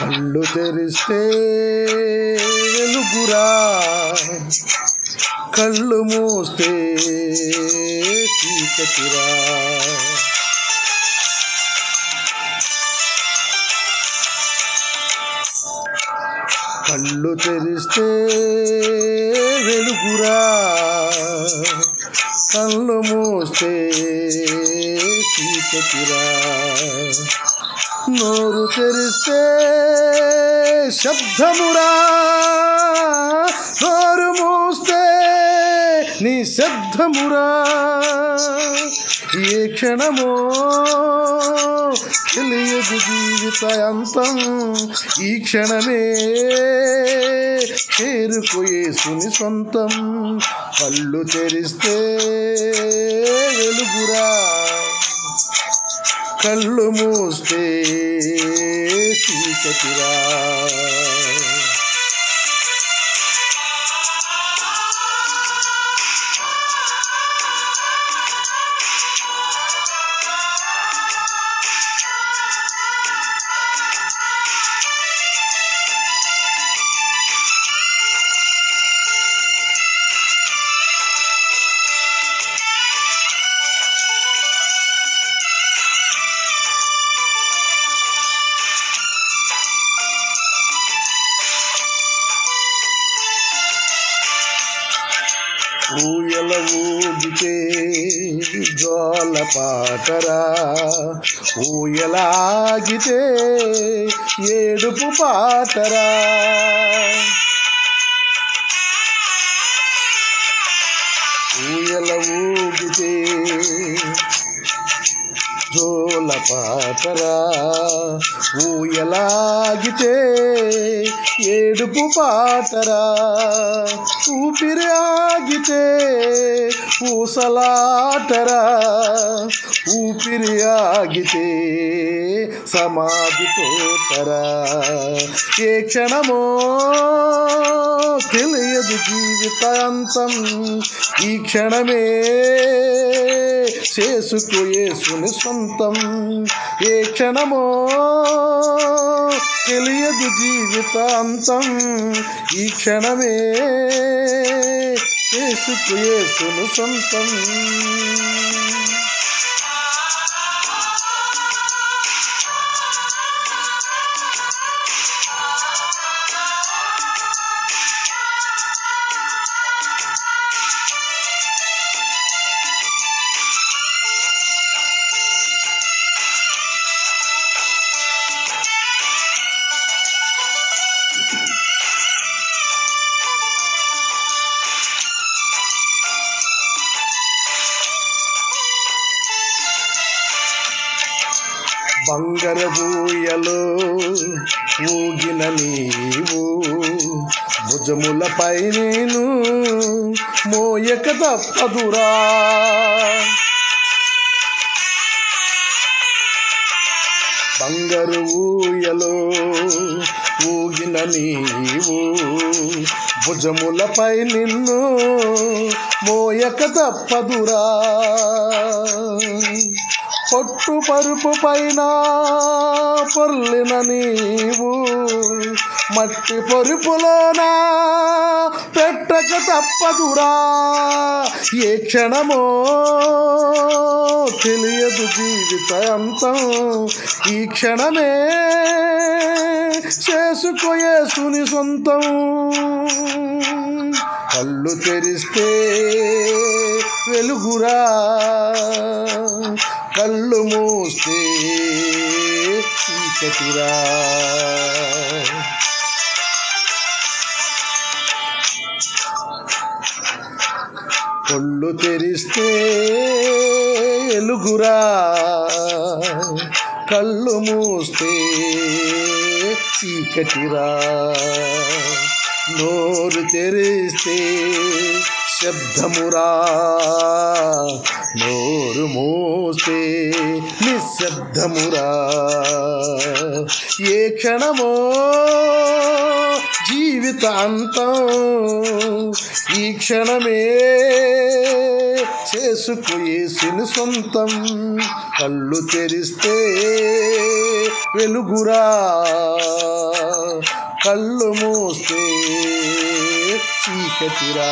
కళ్ళు తెరిస్తే వెలుగురా, కళ్ళు మూస్తే చీకటిరా. కళ్ళు తెరిస్తే వెలుగురా, కళ్ళు మూస్తే చీకటిరా. నోరు తెరిస్తే శబ్దమురా, నోరు మూస్తే నిశ్శబ్దమురా. ఏ క్షణమో తెలియదు జీవిత అంతం, ఈ క్షణమే చేరుకో యేసుని సొంతం. కళ్ళు తెరిస్తే వెలుగురా, కళ్ళు మూస్తే చీకటిరా. ఊయల ఊగితే జోల పాటరా, ఊయలాగితే ఏడుపు పాటరా. ఊయల ఊగితే జోల పాటరా, ఊయలాగితే ఏడుపు పాటరా. ఊపిరి ఆగితే ఊసలాటరా, ఊపిరి ఆగితే సమాధి తోటరా. ఏ క్షణమో తెలియదు జీవిత అంతం, ఈ క్షణమే చేసుకో యేసుని సొంతం. ఏ క్షణమో తెలియదు జీవిత అంతం, ఈ క్షణమే చేసుకో యేసుని సొంతం. బంగారు బూయలో ఊగిన నీవు, భుజములపై నేను మోయక తప్పదురా. బంగారు ఊయలో ఊగిన నీవు, భుజములపై నిన్ను మోయక తప్పదురా. పొట్టు పరుపు పైన పొర్లిన నీవు, మట్టి పొరుపులోనా పెట్టక తప్పదురా. ఏ క్షణమో తెలియదు జీవిత అంతం, ఈ క్షణమే చేసుకో యేసుని సొంతం. కళ్ళు తెరిస్తే వెలుగురా, కళ్ళు మూస్తే చీకటిరా. కళ్ళు తెరిస్తే వెలుగురా, కళ్ళు మూస్తే చీకటిరా. నోరు తెరిస్తే శబ్దమురా, నోరు మూస్తే నిశ్శబ్దమురా. ఏ క్షణమో జీవితాంతం, ఈ క్షణమే చేసుకో యేసుని సొంతం. కళ్ళు తెరిస్తే వెలుగురా, కళ్ళు మూస్తే చీకటిరా.